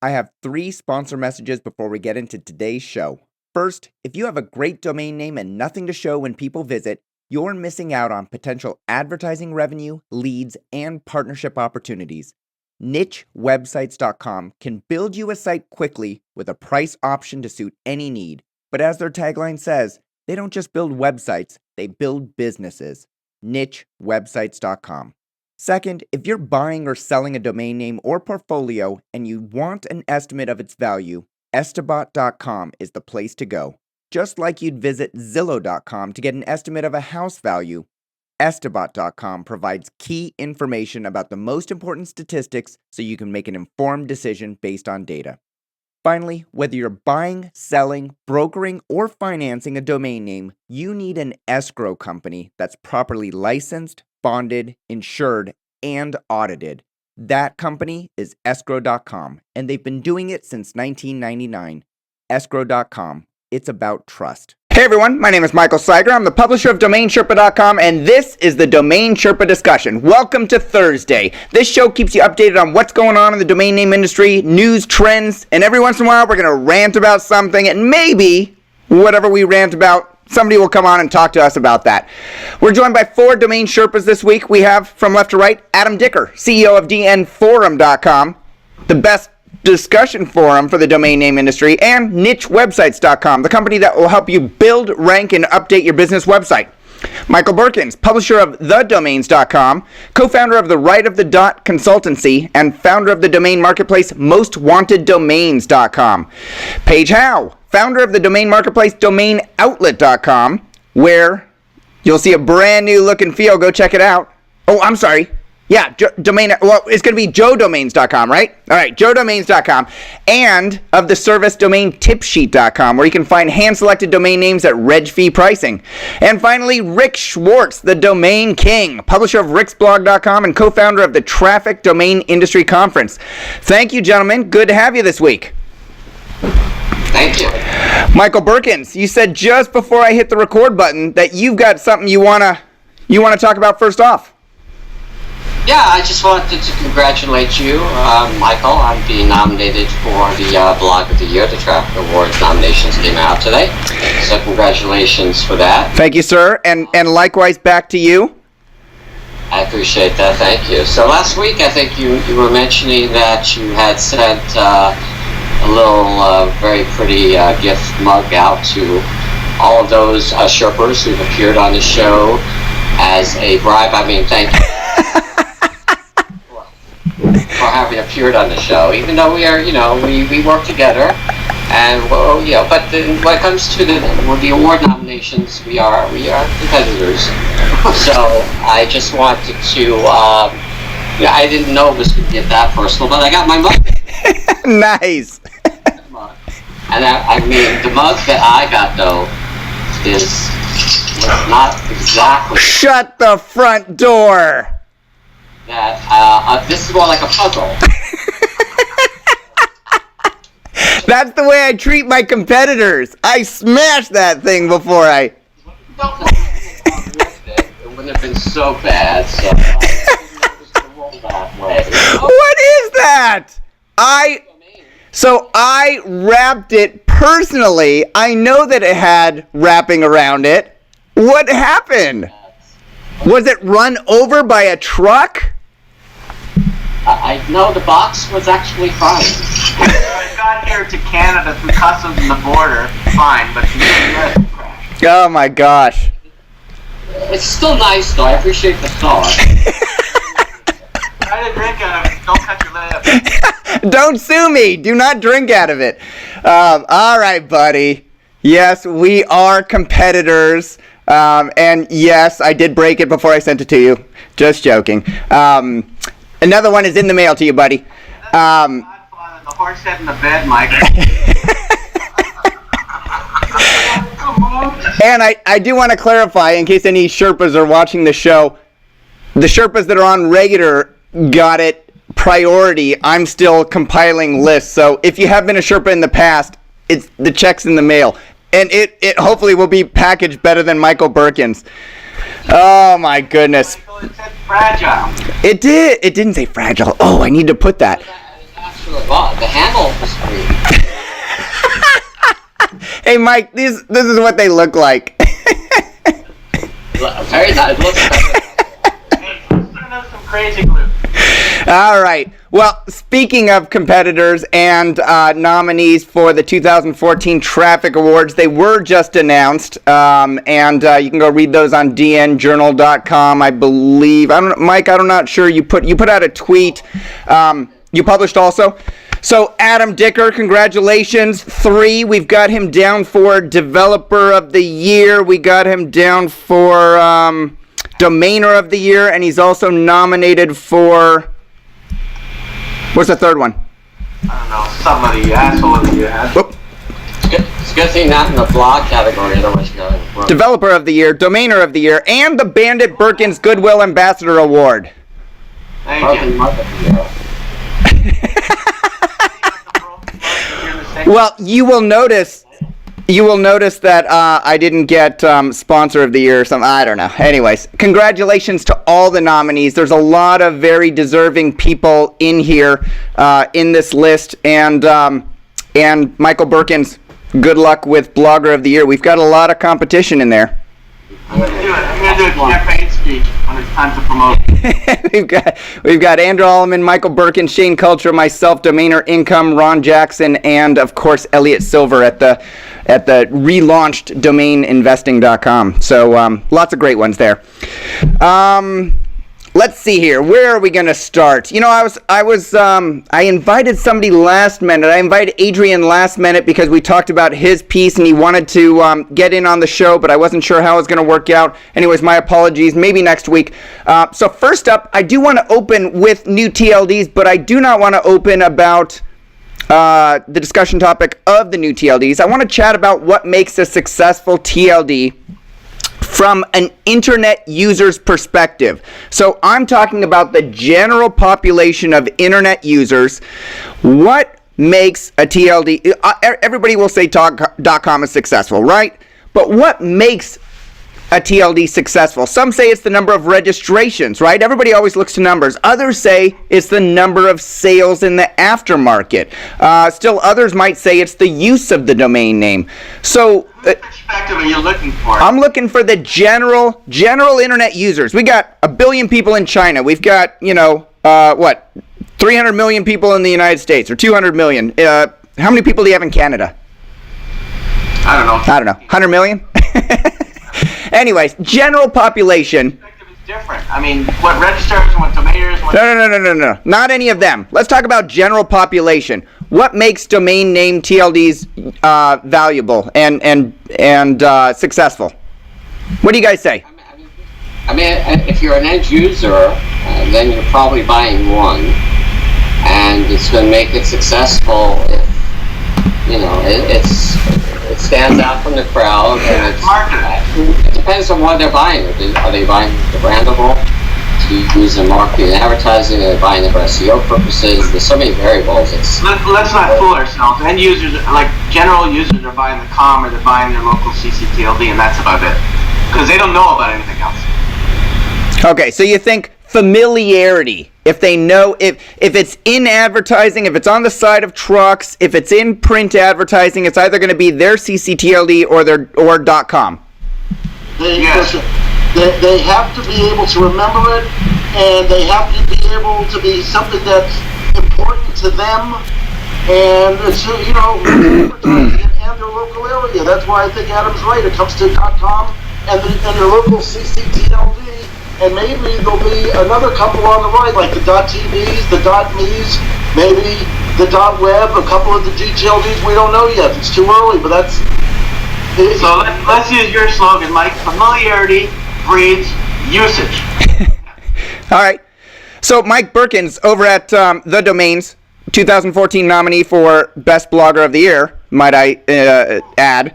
I have 3 sponsor messages before we get into today's show. First, if you have a great domain name and nothing to show when people visit, you're missing out on potential advertising revenue, leads, and partnership opportunities. NicheWebsites.com can build you a site quickly with a price option to suit any need. But as their tagline says, they don't just build websites, they build businesses. NicheWebsites.com. Second, if you're buying or selling a domain name or portfolio and you want an estimate of its value, Estabot.com is the place to go. Just like you'd visit Zillow.com to get an estimate of a house value, Estabot.com provides key information about the most important statistics so you can make an informed decision based on data. Finally, whether you're buying, selling, brokering, or financing a domain name, you need an escrow company that's properly licensed, bonded, insured, and audited. That company is escrow.com, and they've been doing it since 1999. Escrow.com. It's about trust. Hey everyone, my name is Michael Cyger. I'm the publisher of DomainSherpa.com, and this is the DomainSherpa Discussion. Welcome to Thursday. This show keeps you updated on what's going on in the domain name industry, news, trends, and every once in a while we're going to rant about something, and maybe whatever we rant about, somebody will come on and talk to us about that. We're joined by 4 Domain Sherpas this week. We have, from left to right, Adam Dicker, CEO of DNForum.com, the best discussion forum for the domain name industry, and NicheWebsites.com, the company that will help you build, rank, and update your business website. Michael Berkens, publisher of TheDomains.com, co-founder of the Right of the Dot consultancy, and founder of the domain marketplace MostWantedDomains.com. Paige Howe, founder of the domain marketplace DomainOutlet.com, where you'll see a brand new look and feel. Go check it out. Oh, I'm sorry. Yeah, it's going to be JoeDomains.com, right? All right, JoeDomains.com, and of the service DomainTipSheet.com, where you can find hand-selected domain names at reg fee pricing. And finally, Rick Schwartz, the Domain King, publisher of RicksBlog.com and co-founder of the Traffic Domain Industry Conference. Thank you, gentlemen. Good to have you this week. Thank you. Michael Berkens, you said just before I hit the record button that you've got something you wanna talk about first off. Yeah, I just wanted to congratulate you, Michael, on being nominated for the Blog of the Year. The Traffic Awards nominations came out today, so congratulations for that. Thank you, sir, and likewise back to you. I appreciate that, thank you. So last week, I think you were mentioning that you had sent a little very pretty gift mug out to all of those Sherpas who've appeared on the show as a bribe. I mean, thank you for having appeared on the show, even though we are, we work together, and well, but when it comes to the award nominations, we are competitors. So I just wanted to, I didn't know it was going to get that personal, but I got my mug. Nice. And I mean, the mug that I got though is not exactly. Shut the front door. That this is more like a puzzle. That's the way I treat my competitors. I smash that thing before I. It wouldn't have been so bad. So What is that? So I wrapped it personally. I know that it had wrapping around it. What happened? Was it run over by a truck? I know the box was actually fine. I got here to Canada through customs and the border, fine, but the US crashed. Oh my gosh. It's still nice though, I appreciate the thought. Try to drink out of it, don't cut your lip. Don't sue me, do not drink out of it. Alright buddy. Yes, we are competitors. And yes, I did break it before I sent it to you. Just joking. Another one is in the mail to you, buddy. The horse head in the bed, Mike. And I do want to clarify, in case any Sherpas are watching the show, the Sherpas that are on regular got it priority. I'm still compiling lists. So if you have been a Sherpa in the past, it's the check's in the mail. And it hopefully will be packaged better than Michael Berkens. Oh my goodness. It said fragile. It did. It didn't say fragile. Oh, I need to put that. the handle was free. Hey, Mike, this is what they look like. Very nice. It looks Hey, send us some crazy glue. All right. Well, speaking of competitors and nominees for the 2014 Traffic Awards, they were just announced, and you can go read those on dnjournal.com, I believe. Mike, I'm not sure. You put out a tweet. You published also. So Adam Dicker, congratulations. 3. We've got him down for Developer of the Year. We got him down for Domainer of the Year, and he's also nominated for... What's the third one? I don't know, somebody asshole of the year has. It's a good thing not in the blog category, otherwise you go. Developer of the Year, Domainer of the Year, and the Bandit Berkens Goodwill Ambassador Award. Thank you. Well, you will notice that I didn't get Sponsor of the Year or something. I don't know. Anyways, congratulations to all the nominees. There's a lot of very deserving people in here in this list. And Michael Berkens, good luck with Blogger of the Year. We've got a lot of competition in there. I'm gonna do a campaign speech when it's time to promote. we've got Andrew Alleman, Michael Berkens, Shane Culture, myself, Domainer Income, Ron Jackson, and of course Elliot Silver at the relaunched DomainInvesting.com. So lots of great ones there. Let's see here. Where are we going to start? You know, I invited somebody last minute. I invited Adrian last minute because we talked about his piece and he wanted to get in on the show, but I wasn't sure how it was going to work out. Anyways, my apologies. Maybe next week. So first up, I do want to open with new TLDs, but I do not want to open about the discussion topic of the new TLDs. I want to chat about what makes a successful TLD from an internet user's perspective. So I'm talking about the general population of internet users. What makes a TLD? Everybody will say .com is successful, right? But what makes a TLD successful? Some say it's the number of registrations, right? Everybody always looks to numbers. Others say it's the number of sales in the aftermarket. Still others might say it's the use of the domain name. So What perspective are you looking for? I'm looking for the general internet users. We got 1 billion people in China. We've got, 300 million people in the United States, or 200 million. How many people do you have in Canada? I don't know. 100 million? Anyways, general population. Perspective is different. I mean, what registers and what domainers. No. Not any of them. Let's talk about general population. What makes domain name TLDs valuable and successful? What do you guys say? I mean, if you're an end user, then you're probably buying one, and it's going to make it successful if it stands out from the crowd, and it depends on what they're buying. Are they buying the brandable to use in marketing and advertising? Are they buying it for SEO purposes? There's so many variables. Let's not fool ourselves. End users, like general users, are buying the com or they're buying their local CCTLD, and that's about it, because they don't know about anything else. Okay, so you think familiarity. If they know, if it's in advertising, if it's on the side of trucks, if it's in print advertising, it's either going to be their CCTLD or .com. Yes. They have to be able to remember it, and they have to be able to be something that's important to them, and it's advertising and their local area. That's why I think Adam's right. It comes to .com and their local CCTLD. And maybe there'll be another couple on the right, like the .tvs, the .me's, maybe the .web, a couple of the GTLDs we don't know yet. It's too early, but that's... So let's use your slogan, Mike. Familiarity breeds usage. All right. So Mike Berkens over at The Domains, 2014 nominee for Best Blogger of the Year, might I add,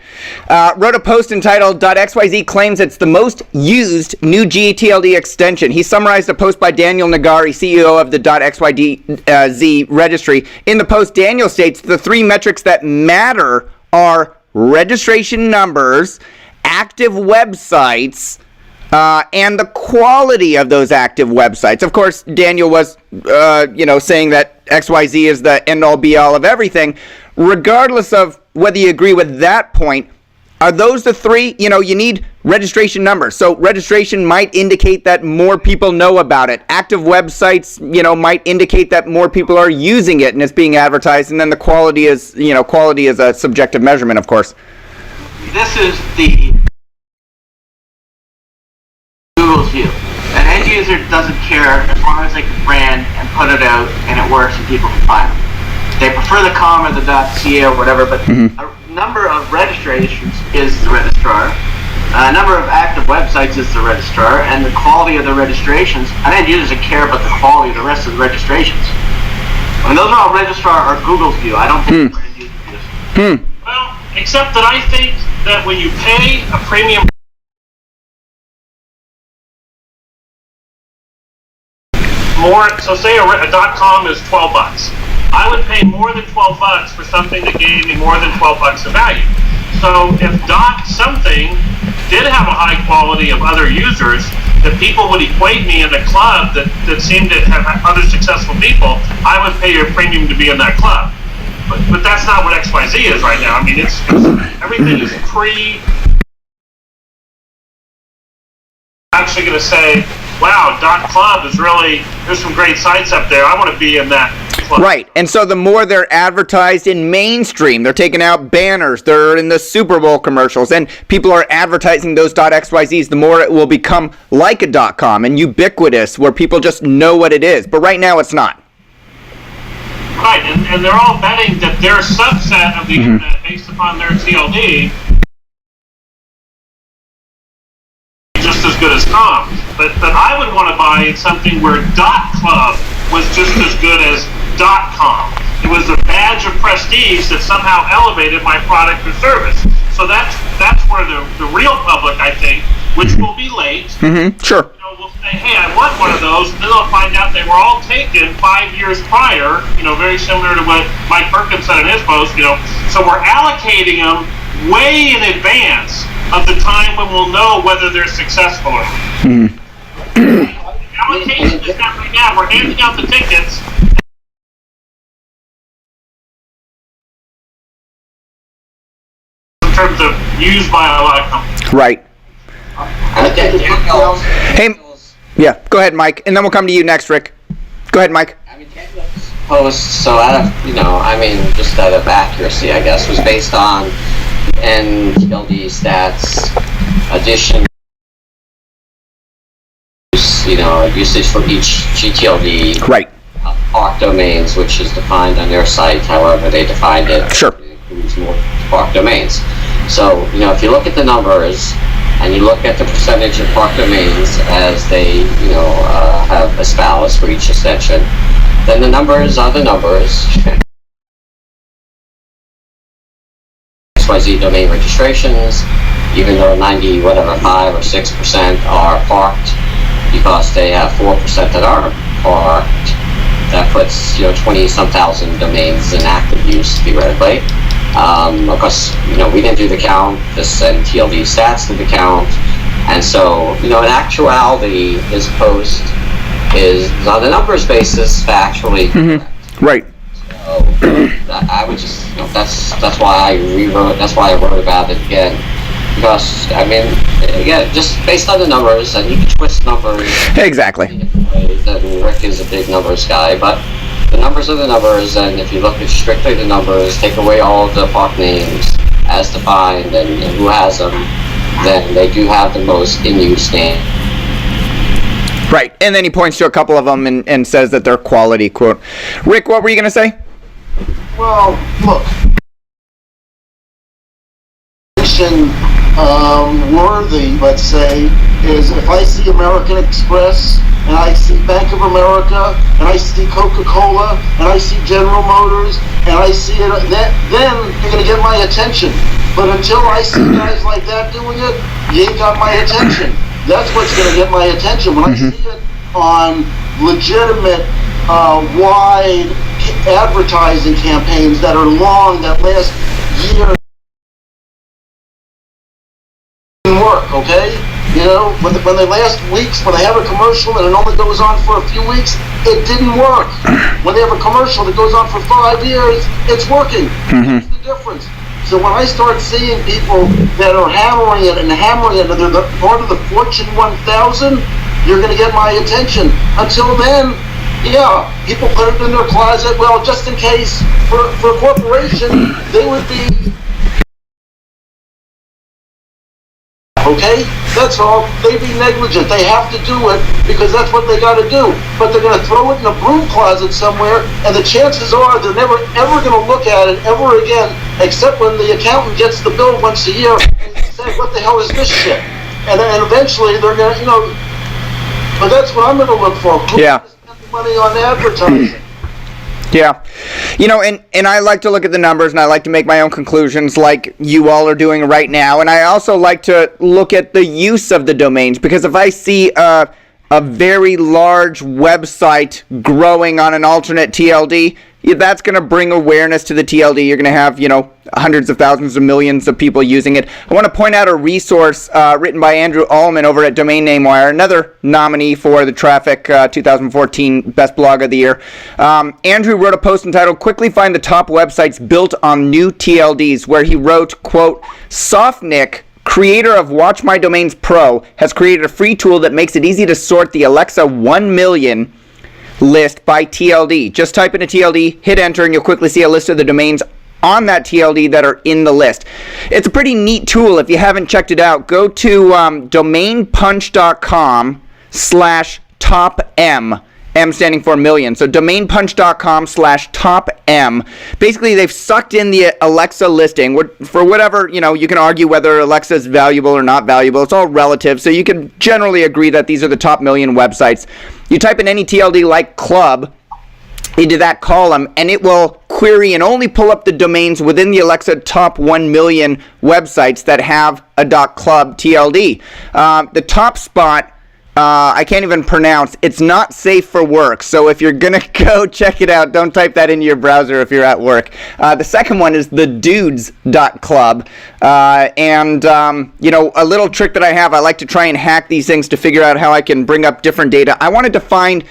wrote a post entitled .xyz claims it's the most used new GTLD extension. He summarized a post by Daniel Nagari, CEO of the .xyz registry. In the post, Daniel states the 3 metrics that matter are registration numbers, active websites, and the quality of those active websites. Of course, Daniel was, saying that XYZ is the end-all be-all of everything. Regardless of whether you agree with that point, are those the three? You need registration numbers. So registration might indicate that more people know about it. Active websites, might indicate that more people are using it and it's being advertised. And then the quality is a subjective measurement, of course. This is the Google's view. An end user doesn't care as long as they can brand and put it out and it works and people can find it. They prefer the .com or the .ca or whatever, but a number of registrations is the registrar. A number of active websites is the registrar, and the quality of the registrations. An end user doesn't care about the quality of the rest of the registrations. I mean, those are all registrar or Google's view. I don't think end user views. Well, except that I think that when you pay a premium more, so say a .com is $12. I would pay more than $12 for something that gave me more than $12 of value. So if .something did have a high quality of other users, that people would equate me in a club that seemed to have other successful people, I would pay a premium to be in that club. But that's not what XYZ is right now. I mean, it's everything is actually going to say, wow, .club is really, there's some great sites up there. I want to be in that club. Right, and so the more they're advertised in mainstream, they're taking out banners, they're in the Super Bowl commercials, and people are advertising those .xyz's, the more it will become like a .com and ubiquitous, where people just know what it is. But right now it's not. Right, and they're all betting that their subset of the internet, based upon their TLD, just as good as .com. But I would want to buy something where .club was just as good as .com. It was a badge of prestige that somehow elevated my product or service. So that's where the real public, I think, which will be late, Sure. Will say, hey, I want one of those, and then they'll find out they were all taken 5 years prior, very similar to what Mike Berkens said in his post, So we're allocating them way in advance of the time when we'll know whether they're successful or not. Allocation is not right now. We're handing out the tickets. In terms of used by a lot of companies. Right. Daniel's Yeah, go ahead, Mike, and then we'll come to you next, Rick. Go ahead, Mike. Daniel's post, so out of, just out of accuracy, I guess, was based on NTLD stats, addition, usage for each GTLD. Right. Park domains, which is defined on their site, however they defined it. Sure. It includes more park domains. So, if you look at the numbers, and you look at the percentage of park domains as they, have espoused for each extension, then the numbers are the numbers. XYZ domain registrations, even though 5 or 6% are parked, because they have 4% that aren't parked, that puts 20-some thousand domains in active use theoretically. Of course, we didn't do the count. This NTLD stats did the count, and so in actuality, this post is on a numbers basis factually correct. Right. So I would just that's why I rewrote. That's why I wrote about it again, because again, just based on the numbers, and you can twist numbers Exactly. in different ways. And Rick is a big numbers guy, but the numbers are the numbers, and if you look at strictly the numbers, take away all of the park names as defined and who has them, then they do have the most in use name. Right, and then he points to a couple of them and says that they're quality, quote. Rick, what were you going to say? Well, look. Worthy, let's say, is if I see American Express, and I see Bank of America, and I see Coca-Cola, and I see General Motors, and I see it, then they're going to get my attention. But until I see guys like that doing it, you ain't got my attention. That's what's going to get my attention. When I see it on legitimate, wide advertising campaigns that are long, that last year, work, okay? You know, when they last weeks, when they have a commercial and it only goes on for a few weeks, it didn't work. When they have a commercial that goes on for 5 years, it's working. That's the difference. So when I start seeing people that are hammering it, and they're part of the Fortune 1000, you're going to get my attention. Until then, yeah, people put it in their closet. Well, just in case, for a corporation, they would be... Okay? That's all. They'd be negligent. They have to do it because that's what they got to do. But they're going to throw it in a broom closet somewhere, and the chances are they're never, ever going to look at it ever again, except when the accountant gets the bill once a year and say, what the hell is this shit? And eventually they're going to, you know, but that's what I'm going to look for. Who's going to spend the money on advertising? Yeah. You know, and I like to look at the numbers, and I like to make my own conclusions like you all are doing right now. And I also like to look at the use of the domains, because if I see a very large website growing on an alternate TLD, that's going to bring awareness to the TLD. You're going to have, you know, hundreds of thousands of millions of people using it. I want to point out a resource written by Andrew Allman over at Domain Name Wire, another nominee for the Traffic 2014 Best Blog of the Year. Andrew wrote a post entitled, "Quickly Find the Top Websites Built on New TLDs," where he wrote, quote, "Softnik, creator of Watch My Domains Pro, has created a free tool that makes it easy to sort the Alexa 1 million list by TLD. Just type in a TLD, hit enter, and you'll quickly see a list of the domains on that TLD that are in the list." It's a pretty neat tool. If you haven't checked it out, go to domainpunch.com/top-M, M standing for million. So domainpunch.com/top-M. Basically, they've sucked in the Alexa listing. For whatever, you know, you can argue whether Alexa is valuable or not valuable. It's all relative. So you can generally agree that these are the top million websites. You type in any TLD like club into that column, and it will query and only pull up the domains within the Alexa top 1 million websites that have a .club TLD. The top spot, I can't even pronounce. It's not safe for work. So if you're going to go check it out, don't type that into your browser if you're at work. The second one is the dudes.club. You know, a little trick that I have, I like to try and hack these things to figure out how I can bring up different data. I wanted to find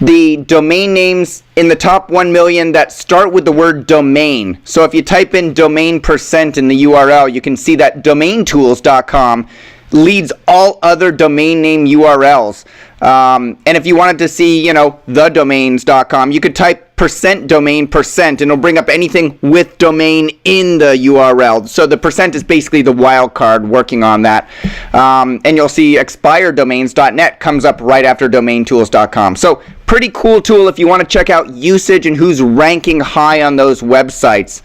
the domain names in the top 1 million that start with the word domain. So if you type in domain % in the URL, you can see that domaintools.com leads all other domain name URLs. And if you wanted to see, you know, thedomains.com, you could type %domain % and it'll bring up anything with domain in the URL. So the % is basically the wild card working on that. And you'll see expireddomains.net comes up right after domaintools.com. So pretty cool tool if you want to check out usage and who's ranking high on those websites.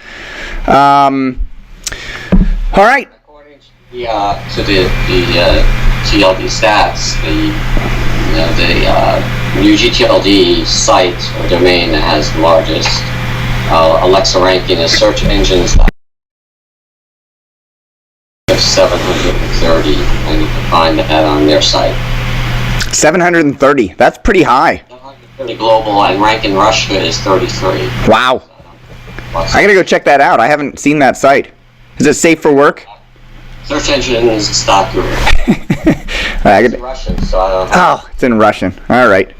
All right. To the TLD stats, the new GTLD site or domain that has the largest Alexa ranking is search engines. 730, and you can find that on their site. 730. That's pretty high. 730 global, and rank in Russia is 33. Wow. I gotta go check that out. I haven't seen that site. Is it safe for work? Search engines stock guru. It's in Russian, so I don't know. Oh, it's in Russian. All right.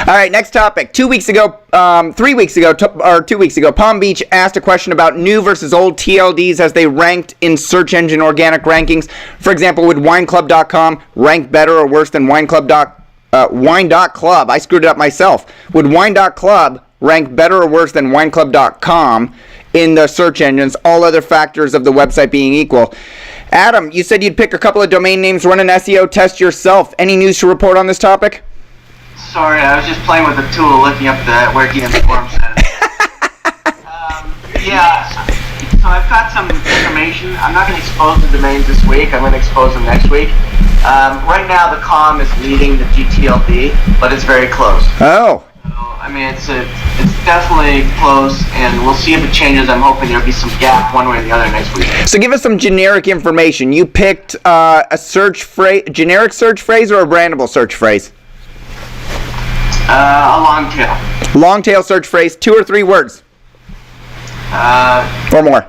All right, next topic. 3 weeks ago, Palm Beach asked a question about new versus old TLDs as they ranked in search engine organic rankings. For example, would wineclub.com rank better or worse than wine.club? I screwed it up myself. Would wine.club rank better or worse than wineclub.com in the search engines, all other factors of the website being equal? Adam, you said you'd pick a couple of domain names, run an SEO test yourself. Any news to report on this topic? Sorry, I was just playing with the tool, looking up the working in the form settings. Yeah, so I've got some information. I'm not going to expose the domains this week. I'm going to expose them next week. Right now, the com is leading the GTLD, but it's very close. Oh. I mean, it's definitely close, and we'll see if it changes. I'm hoping there'll be some gap one way or the other next week. So give us some generic information. You picked a search phrase, generic search phrase, or a brandable search phrase? A long tail. Long tail search phrase, 2 or 3 words? Or more.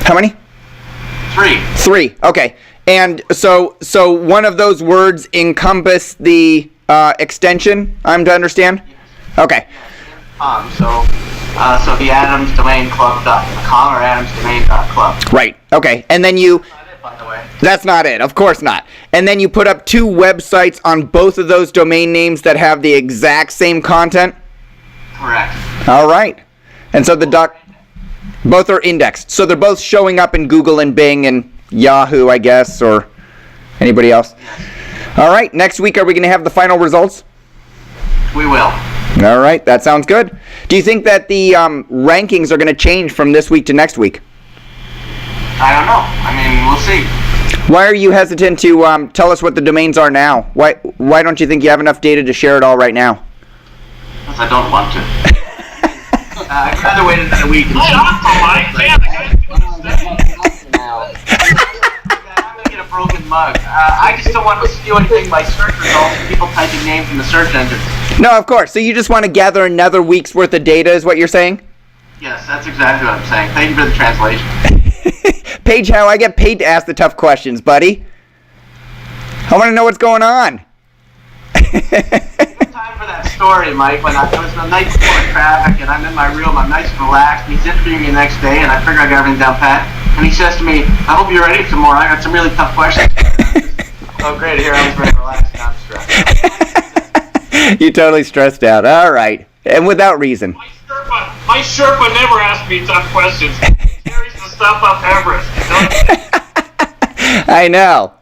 How many? 3. 3. Okay. And so one of those words encompass the extension, I'm to understand? Okay. So the adamsdomainclub.com or adamsdomain.club. Right. Okay. And then you... That's not it, by the way. That's not it. Of course not. And then you put up 2 websites on both of those domain names that have the exact same content? Correct. All right. And so both are indexed. So they're both showing up in Google and Bing and Yahoo, I guess, or anybody else. All right. Next week, are we going to have the final results? We will. All right. That sounds good. Do you think that the rankings are going to change from this week to next week? I don't know. I mean, we'll see. Why are you hesitant to tell us what the domains are now? Why don't you think you have enough data to share it all right now? Because I don't want to. I'd rather wait another week. Hey, awesome, Mike. Man, the guy's doing his thing. I'm going to get a broken mug. I just don't want to steal anything by search results and people typing names in the search engine. No, of course. So you just want to gather another week's worth of data is what you're saying? Yes, that's exactly what I'm saying. Thank you for the translation. Paige Howe, I get paid to ask the tough questions, buddy. I want to know what's going on. Good time for that story, Mike, when it was the night before traffic and I'm in my room, I'm nice and relaxed, and he's interviewing me the next day, and I figure I got everything down pat, and he says to me, I hope you're ready for tomorrow, I got some really tough questions. Oh, great, here, I was very relaxed, and I'm stressed. You totally stressed out. All right. And without reason. My Sherpa never asks me tough questions. He carries the stuff up Everest. I know.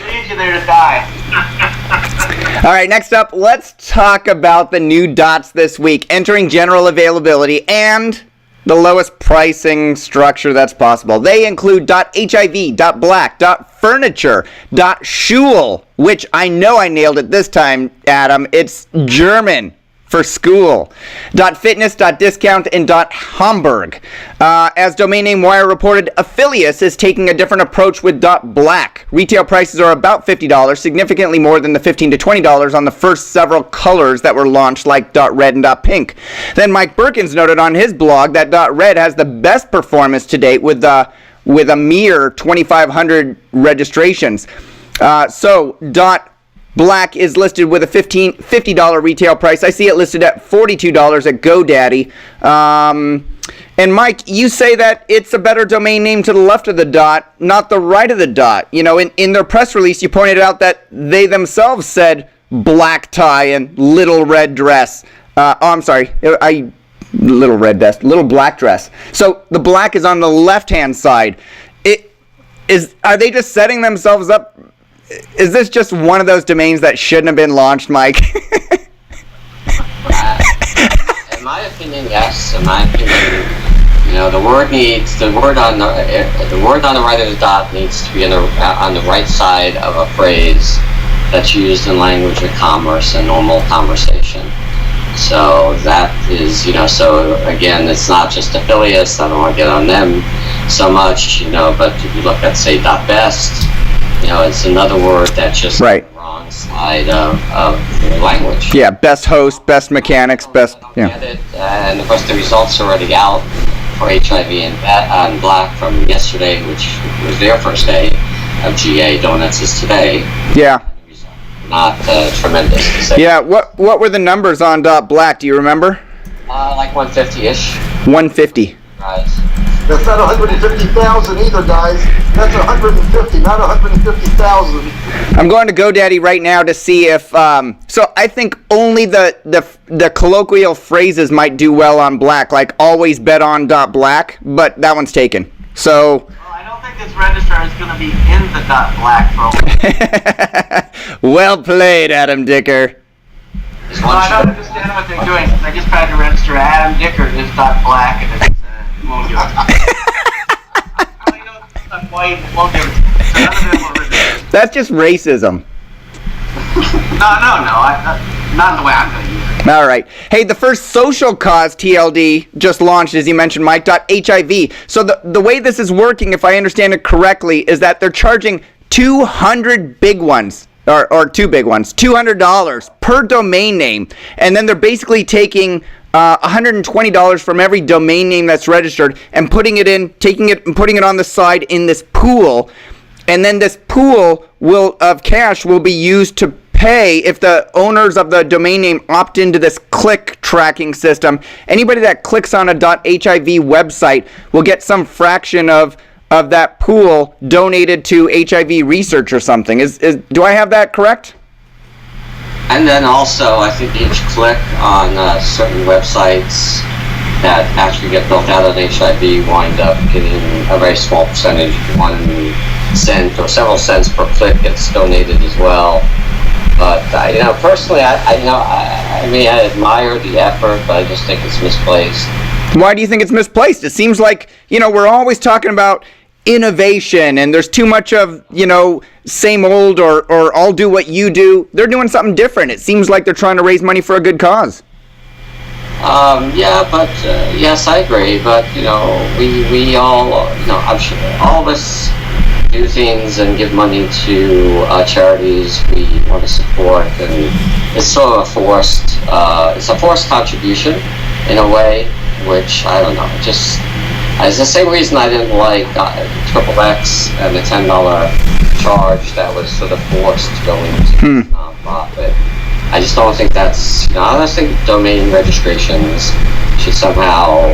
Leaves you there to die. All right, next up, let's talk about the new dots this week, entering general availability and the lowest pricing structure that's possible. They include .hiv, .black, .furniture, .schul, which I know I nailed it this time, Adam. It's German for school. .fitness, .discount, and .hamburg. As Domain Name Wire reported, Affilius is taking a different approach with .black. Retail prices are about $50, significantly more than the $15 to $20 on the first several colors that were launched, like .red and .pink. Then Mike Berkens noted on his blog that .red has the best performance to date with a mere 2,500 registrations. Black is listed with a $50 retail price. I see it listed at $42 at GoDaddy. And Mike, you say that it's a better domain name to the left of the dot, not the right of the dot. You know, in their press release, you pointed out that they themselves said black tie and little red dress. Little red dress, little black dress. So the black is on the left-hand side. Are they just setting themselves up? Is this just one of those domains that shouldn't have been launched, Mike? In my opinion, yes. In my opinion, the word on the right of the dot needs to be on the right side of a phrase that's used in language of commerce and normal conversation. So that is, so again, it's not just affiliates. I don't want to get on them so much, but if you look at, say, .best, it's another word that's just right. On the wrong side of the language. Yeah, best host, best mechanics, best. Yeah. Get it. And of course, the results are already out for HIV and Black from yesterday, which was their first day of GA. Donuts is today. Yeah. Not tremendous to say. Yeah. What were the numbers on .black? Do you remember? Like 150-ish. 150. Right. That's not 150,000 either, guys. That's 150, not 150,000. I'm going to GoDaddy right now to see if. So I think only the colloquial phrases might do well on Black, like always bet on .black, but that one's taken. So. Well, I don't think this registrar is going to be in the .black program. Well played, Adam Dicker. Well, I don't understand what they're doing. I just tried to register Adam Dicker is .black, and it won't do it. I'm white, it won't do it. So none of them will register. That's just racism. No. Not the way I'm going to use it. All right. Hey, the first social cause TLD just launched, as you mentioned, Mike, .hiv. So the way this is working, if I understand it correctly, is that they're charging 200 big ones. Or two big ones, $200 per domain name, and then they're basically taking $120 from every domain name that's registered and putting it on the side in this pool, and then this pool of cash will be used to pay if the owners of the domain name opt into this click tracking system. Anybody that clicks on a .hiv website will get some fraction of that pool donated to HIV research or something. Do I have that correct? And then also, I think each click on certain websites that actually get built out on HIV wind up getting a very small percentage, 1 cent or several cents per click gets donated as well. But personally, I admire the effort, but I just think it's misplaced. Why do you think it's misplaced? It seems like, we're always talking about innovation and there's too much of, same old or I'll do what you do. They're doing something different. It seems like they're trying to raise money for a good cause. Yes, I agree. But, we all, I'm sure all of us do things and give money to charities we want to support, and it's sort of it's a forced contribution in a way, which I don't know, it's the same reason I didn't like XXX and the $10 charge that was sort of forced to go into nonprofit. I just don't think that's, I don't think domain registrations should somehow,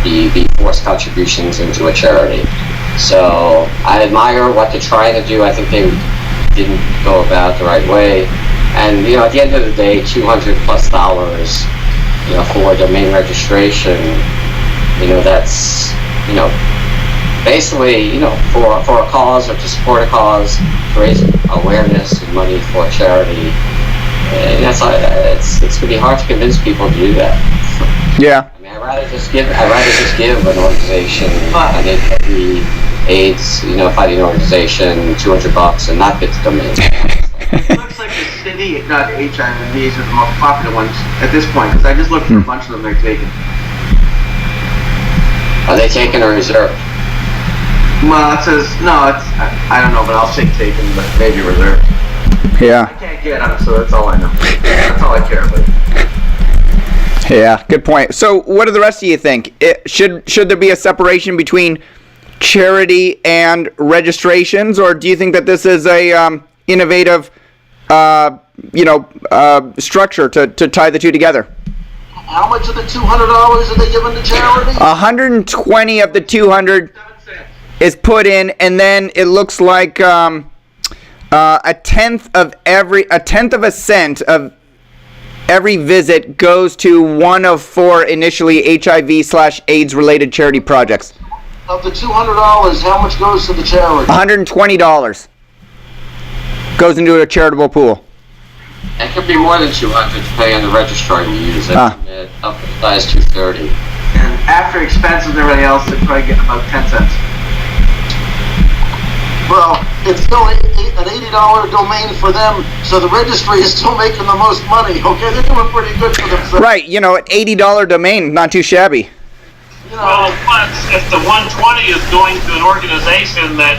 be forced contributions into a charity. So I admire what they're trying to do. I think they didn't go about it the right way. And, at the end of the day, $200+ for domain registration, that's, basically, for a cause or to support a cause, to raise awareness and money for a charity. And it's going to be hard to convince people to do that. Yeah. I'd rather just give an organization, an HIV AIDS, fighting organization, $200 and not get the domain. It looks like the city, not HIVs, are the most popular ones at this point, because I just looked for a bunch of them they're taking. Are they taken or reserved? Well, it says, no, I don't know, but I'll say taken, but maybe reserved. Yeah. I can't get them, so that's all I know. That's all I care about. Yeah, good point. So what do the rest of you think? Should there be a separation between charity and registrations, or do you think that this is a innovative structure to tie the two together? How much of the $200 are they giving to charity? 120 of the 200 is put in, and then it looks like a tenth of a cent of every visit goes to one of 4 initially HIV/AIDS related charity projects. Of the $200, how much goes to the charity? $120 goes into a charitable pool. It could be more than 200 depending on the registrar you use. Up as high as 230. And after expenses and everything else, they're probably getting about 10 cents. Well, it's still an $80 domain for them, so the registry is still making the most money. Okay, they're doing pretty good for themselves. Right, an $80 domain, not too shabby. Well, if the 120 is going to an organization that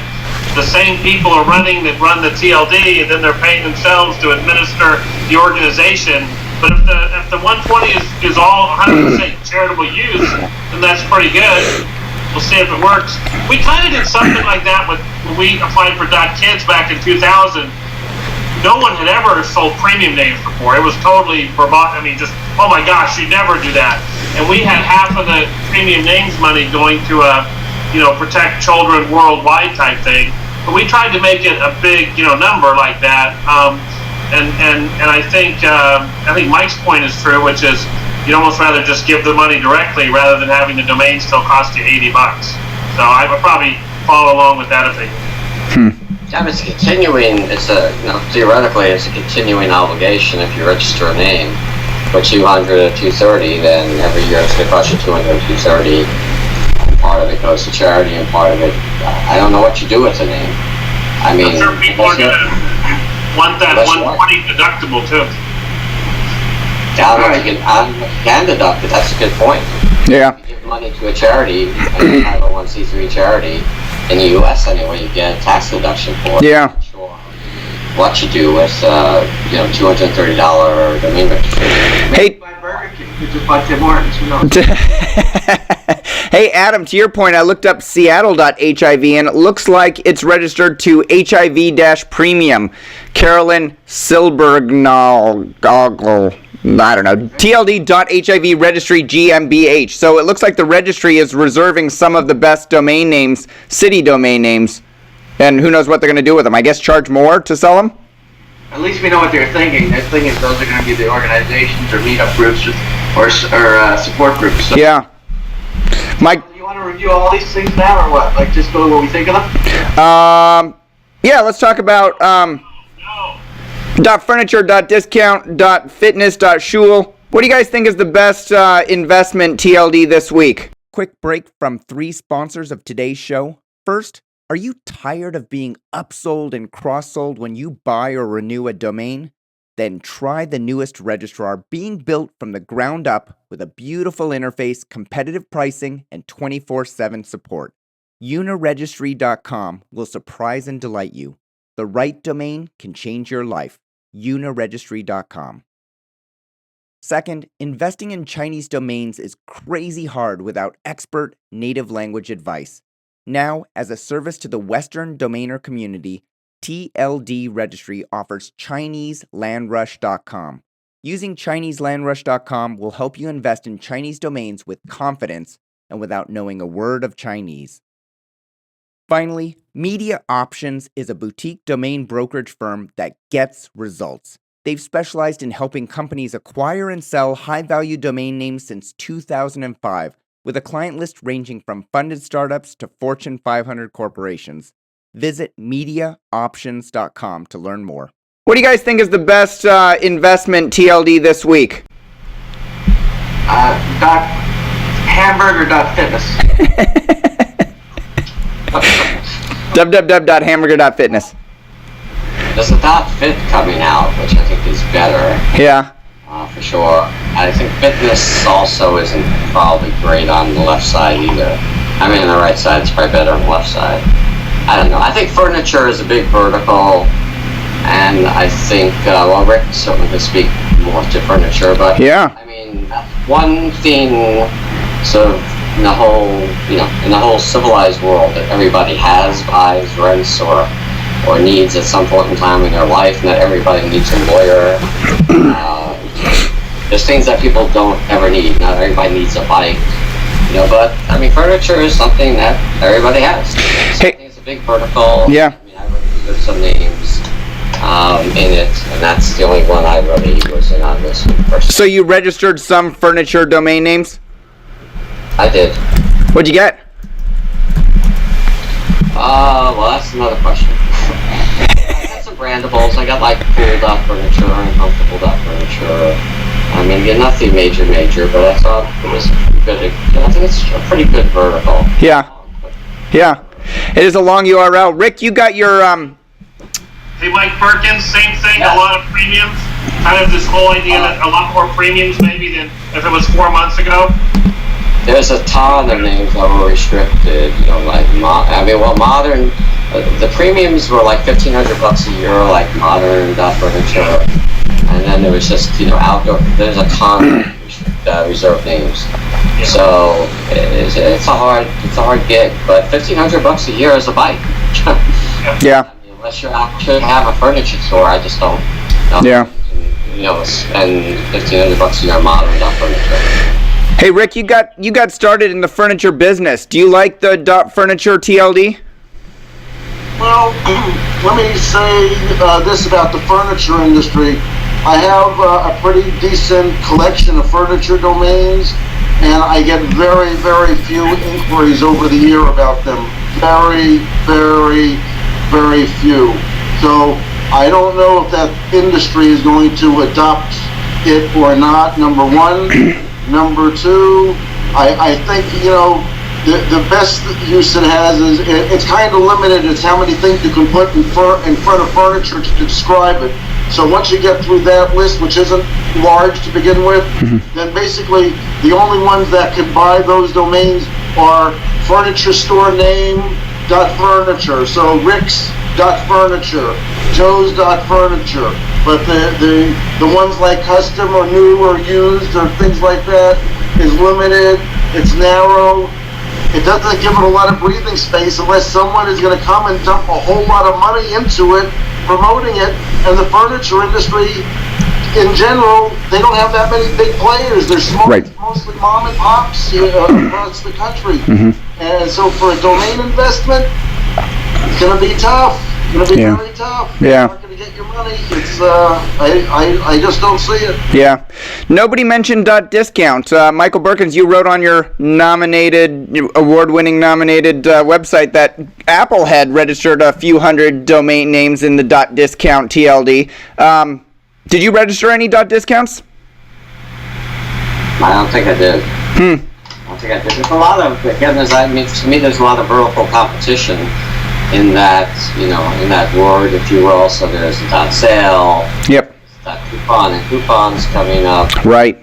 the same people are running that run the TLD, and then they're paying themselves to administer the organization. But if the 120 is all 100% charitable use, then that's pretty good. We'll see if it works. We kind of did something like that when we applied for .kids back in 2000. No one had ever sold premium names before. It was totally verboten. Just, oh my gosh, you never do that. And we had half of the premium names money going to a, protect children worldwide type thing. But we tried to make it a big, number like that. And I think Mike's point is true, which is you'd almost rather just give the money directly rather than having the domain still cost you $80. So I would probably follow along with that opinion. Yeah, it's continuing. Theoretically, it's a continuing obligation if you register a name for 200 or 230. Then every year it's going to cost you 200 or 230. And part of it goes to charity, and part of it, I don't know what you do with the name. I'm sure people are going to want that 120 deductible too. I don't know if you can deduct it. That's a good point. Yeah. If you give money to a charity, a 501c3 charity, in the U.S. anyway, you get a tax deduction for it. Yeah. Sure. what you do with $230 domain registration. Hey, Buy Burger King, you just buy Tim Hortons, who knows? hey, Adam, to your point, I looked up Seattle.hiv, and it looks like it's registered to HIV-Premium. Carolyn Silbergnall, I don't know, TLD.HIV registry GmbH. So it looks like the registry is reserving some of the best domain names, city domain names, and who knows what they're going to do with them. I guess charge more to sell them? At least we know what they're thinking. They're thinking those are going to be the organizations or meetup groups or support groups. So, Yeah. Mike, you want to review all these things now, or what? Like, just go what we think of them? yeah, let's talk about No. .furniture, .discount, .fitness, .shul. What do you guys think is the best investment TLD this week? Quick break from 3 sponsors of today's show. First, are you tired of being upsold and cross-sold when you buy or renew a domain? Then try the newest registrar being built from the ground up with a beautiful interface, competitive pricing, and 24/7 support. Uniregistry.com will surprise and delight you. The right domain can change your life. Uniregistry.com. Second, investing in Chinese domains is crazy hard without expert native language advice. Now, as a service to the Western domainer community, TLD Registry offers ChineseLandRush.com. Using ChineseLandRush.com will help you invest in Chinese domains with confidence and without knowing a word of Chinese. Finally, MediaOptions is a boutique domain brokerage firm that gets results. They've specialized in helping companies acquire and sell high-value domain names since 2005, with a client list ranging from funded startups to Fortune 500 corporations. Visit MediaOptions.com to learn more. What do you guys think is the best investment TLD this week? Hamburger.fitness. www.hamburger.fitness. There's a .fit coming out, which I think is better. Yeah. For sure. I think fitness also isn't probably great on the left side either. I mean, on the right side, it's probably better on the left side. I don't know. I think furniture is a big vertical, and I think, Rick certainly can speak more to furniture, but Yeah. I mean, one thing sort of in the whole civilized world that everybody has, buys, rents, or needs at some point in time in their life. Not everybody needs a lawyer. There's things that people don't ever need. Not everybody needs a bike. But I mean, furniture is something that everybody has. It's a big vertical. Yeah. I mean, I registered some names in it, and that's the only one I really was in on this person. So you registered some furniture domain names? I did. What'd you get? Well, that's another question. I got some brandables. I got like cool.furniture, uncomfortable.furniture. I mean, again, nothing major, but I thought it was good. I think it's a pretty good vertical. Yeah. Yeah. It is a long URL. Rick, you got your Hey, Mike, Berkens, same thing, Yeah. a lot of premiums. Kind of this whole idea that a lot more premiums maybe than if it was 4 months ago. There's a ton of names that were restricted, modern, the premiums were like $1,500 a year, like modern.furniture, and then there was just, outdoor, there's a ton of reserved names. Yeah. So it's a hard gig, but $1,500 a year is a bike. Yeah. I mean, unless you actually have a furniture store, I just don't know. Yeah. Spend $1,500 a year on modern.furniture. Hey Rick, you got started in the furniture business. Do you like the .furniture TLD? Well, let me say this about the furniture industry. I have a pretty decent collection of furniture domains, and I get very, very few inquiries over the year about them. Very, very, very few. So I don't know if that industry is going to adopt it or not, number one. Number two, I think, the best use it has is it's kind of limited. It's how many things you can put in front of furniture to describe it. So once you get through that list, which isn't large to begin with, then basically the only ones that can buy those domains are furniture store name .furniture. So Rick's .furniture, Joe's.furniture. But the ones like custom or new or used or things like that is limited. It's narrow. It doesn't give it a lot of breathing space unless someone is going to come and dump a whole lot of money into it, promoting it. And the furniture industry, in general, they don't have that many big players. They're small, mostly mom and pops across the country. And so for a domain investment, it's going to be tough. It's going to be very tough. You're not going to get your money. It's I just don't see it. Yeah. Nobody mentioned .discount. Michael Berkens, you wrote on your award-winning nominated website that Apple had registered a few hundred domain names in the .discount TLD. Did you register any .discounts? I don't think I did. I don't think I did. There's a lot of, again, to me, there's a lot of vertical competition in that, in that word, if you will. So there's .sale. Yep. .coupon, and coupons coming up. Right.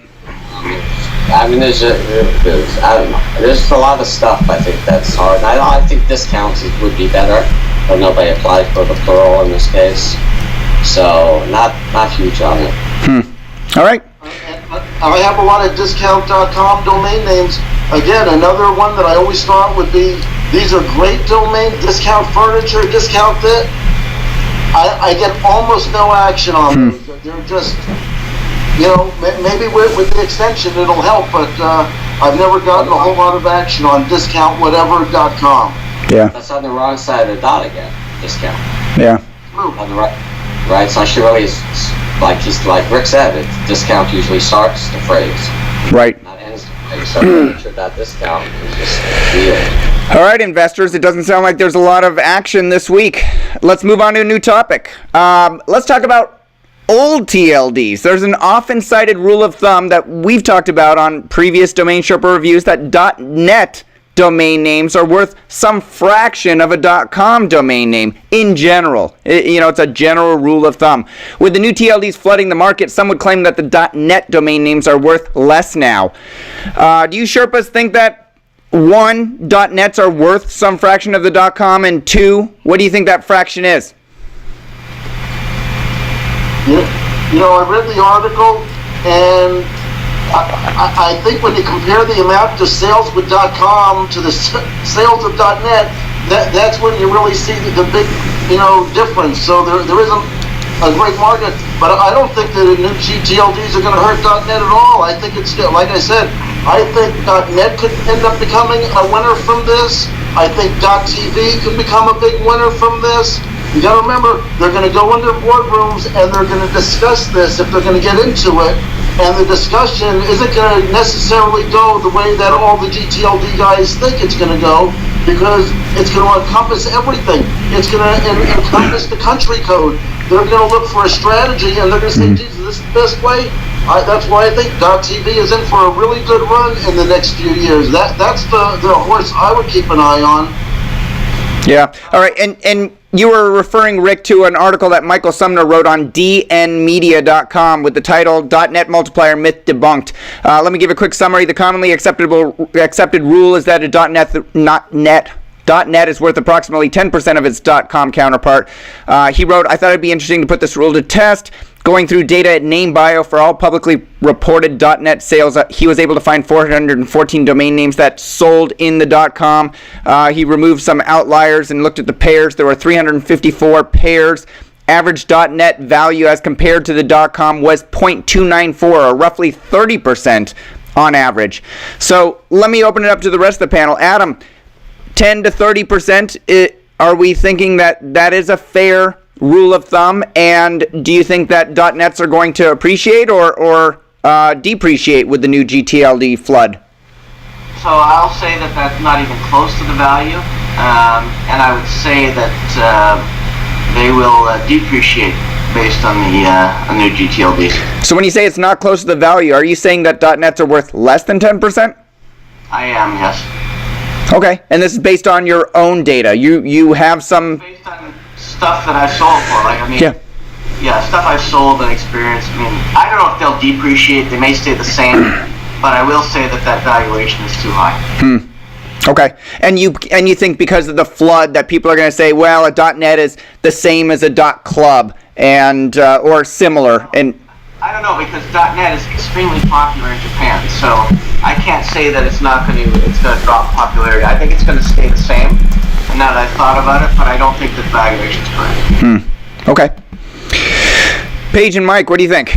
I mean, there's I don't know. There's a lot of stuff. I think that's hard. I think discounts would be better, but nobody applied for the plural in this case. So not huge on it. All right. I have a lot of discount.com domain names. Again, another one that I always thought would be, these are great domain, discount furniture, discount that. I get almost no action on them. They're just, maybe with the extension it'll help, but I've never gotten a whole lot of action on discountwhatever.com. Yeah. That's on the wrong side of the dot again, discount. Yeah. On the right, so I should really, like Rick said, discount usually starts the phrase. Right. Not ends the phrase, so make sure that discount is just real. All right, investors, it doesn't sound like there's a lot of action this week. Let's move on to a new topic. Let's talk about old TLDs. There's an often cited rule of thumb that we've talked about on previous DomainSherpa reviews that .net domain names are worth some fraction of a .com domain name in general. It's a general rule of thumb. With the new TLDs flooding the market, some would claim that the .net domain names are worth less now. Do you Sherpas think that, one, .nets are worth some fraction of the .com, and two, what do you think that fraction is? I read the article, and I think when you compare the amount of sales with .com to the sales of .net, that's when you really see the big, difference. So there isn't a great market, but I don't think that the new GTLDs are going to hurt .net at all. I think it's, like I said, I think .net could end up becoming a winner from this. I think .tv could become a big winner from this. You got to remember, they're going to go into boardrooms and they're going to discuss this if they're going to get into it. And the discussion isn't going to necessarily go the way that all the GTLD guys think it's going to go, because it's going to encompass everything. It's going to encompass the country code. They're going to look for a strategy, and they're going to say, Jesus, this is the best way. That's why I think .tv is in for a really good run in the next few years. That's the horse I would keep an eye on. Yeah. All right. And you were referring, Rick, to an article that Michael Sumner wrote on DNmedia.com with the title .net multiplier myth debunked. Let me give a quick summary. The commonly accepted rule is that a .net is worth approximately 10% of its .com counterpart. He wrote, I thought it'd be interesting to put this rule to test. Going through data at NameBio for all publicly reported .net sales, he was able to find 414 domain names that sold in the .com. He removed some outliers and looked at the pairs. There were 354 pairs. Average .net value as compared to the .com was 0.294, or roughly 30% on average. So let me open it up to the rest of the panel. Adam, 10 to 30%, are we thinking that is a fair rule of thumb? And do you think that .nets are going to appreciate or depreciate with the new GTLD flood? So I'll say that that's not even close to the value, and I would say that they will depreciate based on the new GTLDs. So when you say it's not close to the value, are you saying that .nets are worth less than 10%? I am, yes. Okay, and this is based on your own data. You have some... Based on stuff that I've sold for, yeah, stuff I've sold and experienced. I mean, I don't know if they'll depreciate. They may stay the same, but I will say that valuation is too high. Okay, and you think because of the flood that people are going to say, well, a .net is the same as a .club and or similar, and I don't know, because .net is extremely popular in Japan, so I can't say that it's going to drop popularity. I think it's going to stay the same. Now that I've thought about it, but I don't think the valuation is correct. Okay. Paige and Mike, what do you think?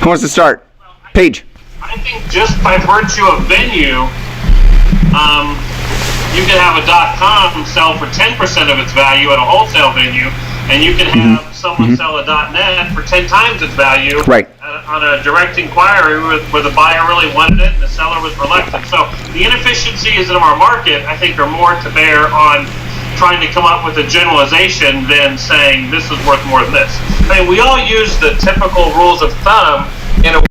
Who wants to start? Paige. I think just by virtue of venue, you can have a .com sell for 10% of its value at a wholesale venue, and you can have someone sell a .net for 10 times its value on a direct inquiry where the buyer really wanted it and the seller was reluctant. So the inefficiencies of our market, I think, are more to bear on trying to come up with a generalization than saying this is worth more than this. I mean, we all use the typical rules of thumb in a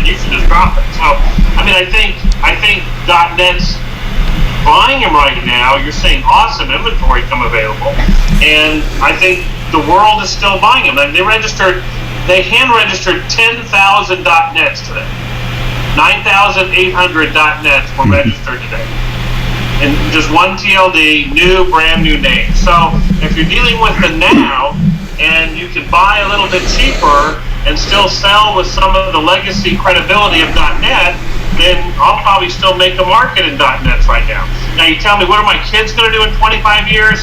and you should just drop it. So, I mean, I think .net's buying them right now. You're seeing awesome inventory come available, and I think the world is still buying them. I mean, they hand registered 10,000 .nets today. 9,800 .nets were registered today. And just one TLD, brand new name. So if you're dealing with the now, and you can buy a little bit cheaper and still sell with some of the legacy credibility of .net, then I'll probably still make a market in .nets right now. Now you tell me, what are my kids going to do in 25 years?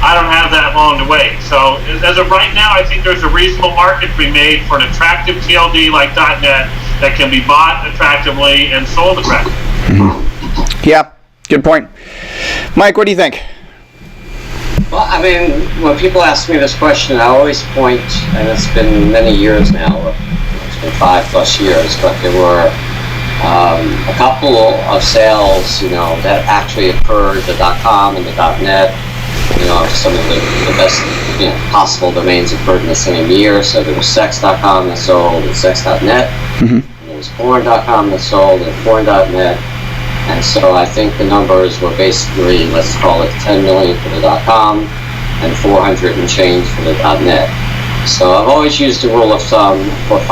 I don't have that long to wait. So as of right now, I think there's a reasonable market to be made for an attractive TLD like .net that can be bought attractively and sold attractively. Yeah, good point. Mike, what do you think? Well, I mean, when people ask me this question, I always point, and it's been many years now, it's been 5+ years, but there were a couple of sales, that actually occurred, the .com and the .net, some of the best possible domains occurred in the same year. So there was sex.com that sold and sex.net, and there was porn.com that sold and porn.net. And so I think the numbers were basically, let's call it 10 million for the .com and 400 and change for the .net. So I've always used the rule of thumb for 5%,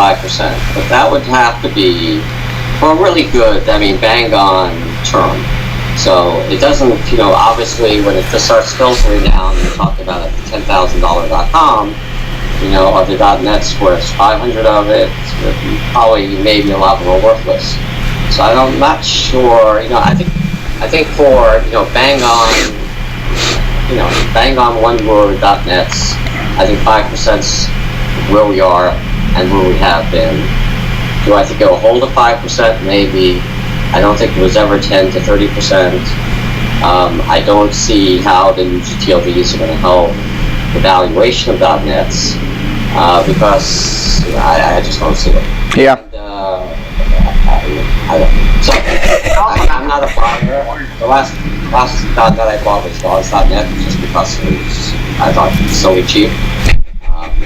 but that would have to be for a really good, bang on term. So it doesn't, obviously when it just starts filtering down, you're talking about a $10,000 .com, of the .net's worth 500 of it, probably maybe a lot more worthless. So I'm not sure. I think for bang on one word .nets, I think 5%'s where we are and where we have been. Do I think it'll hold a 5%? Maybe. I don't think it was ever 10 to 30%. I don't see how the new TLDs are going to help the valuation of .nets because I just don't see it. Yeah. I'm not a buyer. The last .net I bought was dogs.net just because I thought it was so cheap.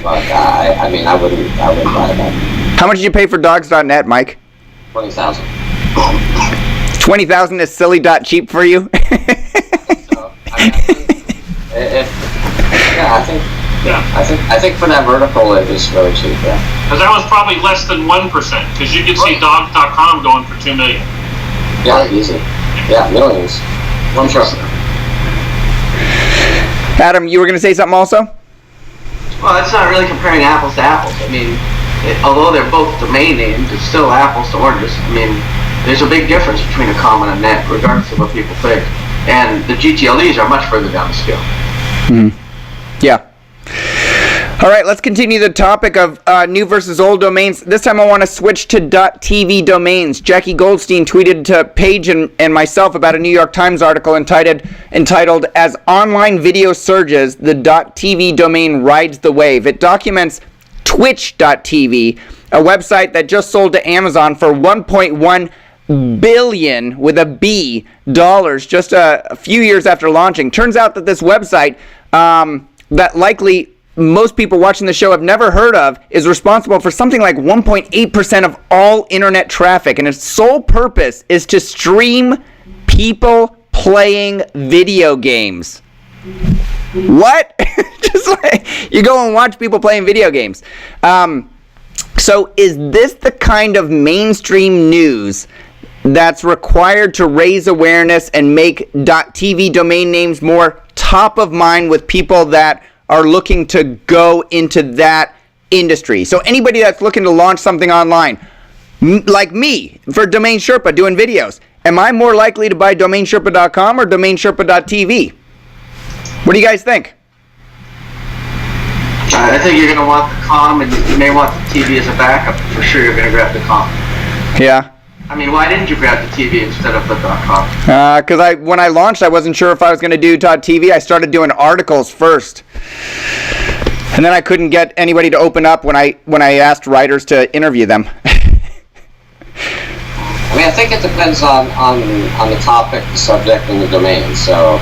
But I wouldn't buy that. How much did you pay for dogs.net, Mike? 20,000. 20,000 is silly cheap for you? I think for that vertical it is really cheap. Yeah. Because that was probably less than 1%. Because you could see dogs.com going for $2 million. Yeah, easy. Yeah, millions. I'm sure. Adam, you were going to say something also? Well, it's not really comparing apples to apples. Although they're both domain names, it's still apples to oranges. There's a big difference between a com and a net, regardless of what people think. And the GTLDs are much further down the scale. Yeah. All right, let's continue the topic of new versus old domains. This time I want to switch to .tv domains. Jackie Goldstein tweeted to Paige and myself about a New York Times article entitled "As Online Video Surges, the .tv domain rides the wave." It documents Twitch.tv, a website that just sold to Amazon for $1.1 billion with a B dollars just a few years after launching. Turns out that this website that likely most people watching the show have never heard of is responsible for something like 1.8% of all internet traffic, and its sole purpose is to stream people playing video games. What? Just like, you go and watch people playing video games. So is this the kind of mainstream news that's required to raise awareness and make .tv domain names more top of mind with people that are looking to go into that industry? So anybody that's looking to launch something online, like me, for DomainSherpa doing videos, am I more likely to buy DomainSherpa.com or DomainSherpa.tv? What do you guys think? I think you're going to want the com, and you may want the TV as a backup. For sure, you're going to grab the com. Yeah. I mean, why didn't you grab the TV instead of the .com? Because when I launched, I wasn't sure if I was going to do .tv. I started doing articles first, and then I couldn't get anybody to open up when I asked writers to interview them. I mean, I think it depends on the topic, the subject, and the domain. So,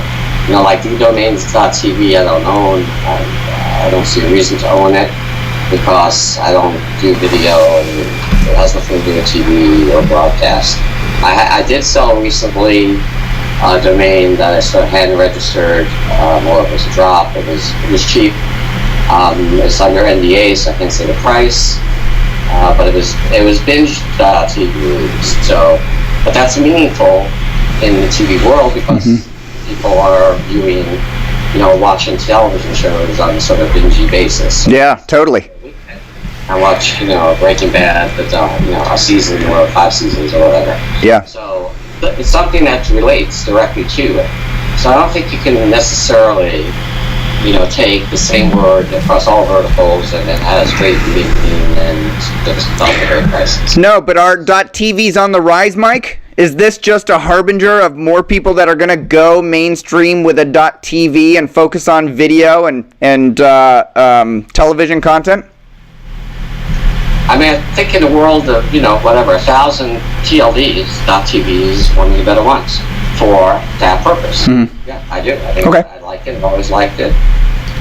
like domains.tv, I don't own. I don't see a reason to own it because I don't do video and it has nothing to do with TV or broadcast. I did sell recently a domain that I sort of hand registered, or it was a drop. It was cheap. It's under NDA, so I can't say the price. But it was binge.tv released. So, but that's meaningful in the TV world because people are viewing, watching television shows on sort of bingey basis. Yeah, totally. I watch, Breaking Bad, but a season or 5 seasons or whatever. Yeah. So it's something that relates directly to it. So I don't think you can necessarily, take the same word across all verticals and it has great meaning and just not the great prices. No, but are .tvs on the rise, Mike? Is this just a harbinger of more people that are going to go mainstream with a .tv and focus on video and television content? I mean, I think in a world of, 1,000 TLDs, .tv is one of the better ones for that purpose. Yeah, I do. I think I like it. I've always liked it.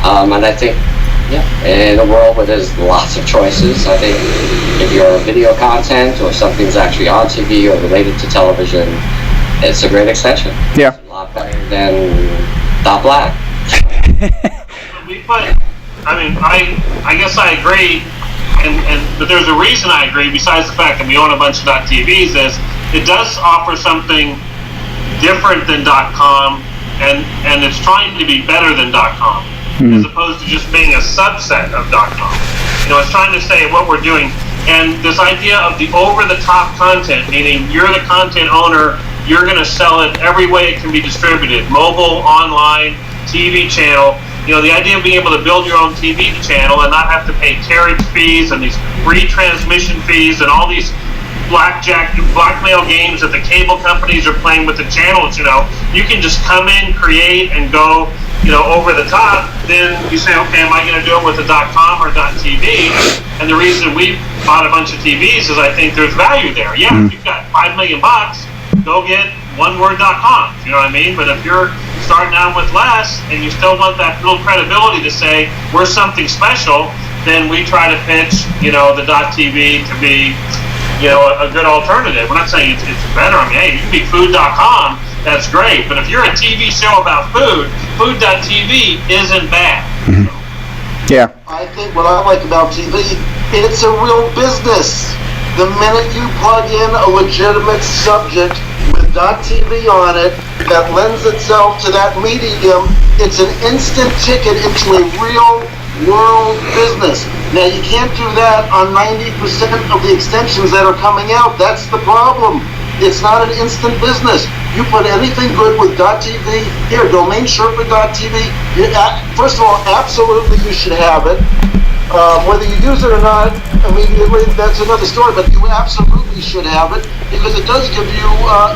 And I think, in a world where there's lots of choices, I think if you're video content or something's actually on TV or related to television, it's a great extension. Yeah. It's a lot better than .black. I guess I agree, but there's a reason I agree, besides the fact that we own a bunch of .tvs, is it does offer something different than .com, and it's trying to be better than .com. As opposed to just being a subset of .com. It's trying to say what we're doing. And this idea of the over-the-top content, meaning you're the content owner, you're going to sell it every way it can be distributed, mobile, online, TV channel. The idea of being able to build your own TV channel and not have to pay carriage fees and these retransmission fees and all these blackmail games that the cable companies are playing with the channels. You can just come in, create, and go over the top. Then you say, okay, am I going to do it with a .com or .tv? And the reason we bought a bunch of TVs is I think there's value there. Yeah, if you've got $5 million, go get oneword.com. You know what I mean? But if you're starting out with less and you still want that little credibility to say we're something special, then we try to pitch, the .tv to be, a good alternative. We're not saying it's better. I mean, hey, you can be food.com. That's great, but if you're a TV show about food, food.tv isn't bad. Yeah. I think what I like about TV, it's a real business. The minute you plug in a legitimate subject with .tv on it that lends itself to that medium, it's an instant ticket into a real world business. Now, you can't do that on 90% of the extensions that are coming out. That's the problem. It's not an instant business. You put anything good with .tv, here, DomainSherpa.tv, first of all, absolutely you should have it. Whether you use it or not, immediately, that's another story, but you absolutely should have it because it does give you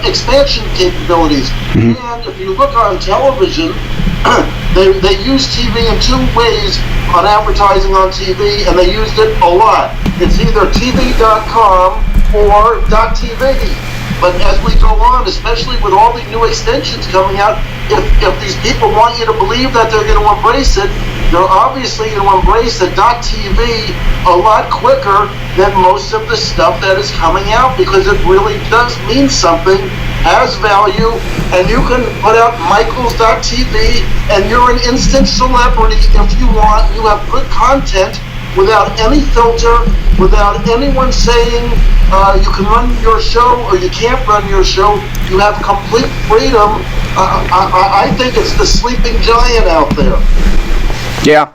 expansion capabilities. And if you look on television, they use TV in 2 ways on advertising on TV, and they used it a lot. It's either tv.com or .tv. But as we go on, especially with all the new extensions coming out, if these people want you to believe that they're going to embrace it, they're obviously going to embrace the .tv a lot quicker than most of the stuff that is coming out, because it really does mean something, has value, and you can put out Michaels.tv and you're an instant celebrity if you want. You have good content without any filter, without anyone saying you can run your show or you can't run your show. You have complete freedom. I think it's the sleeping giant out there. Yeah.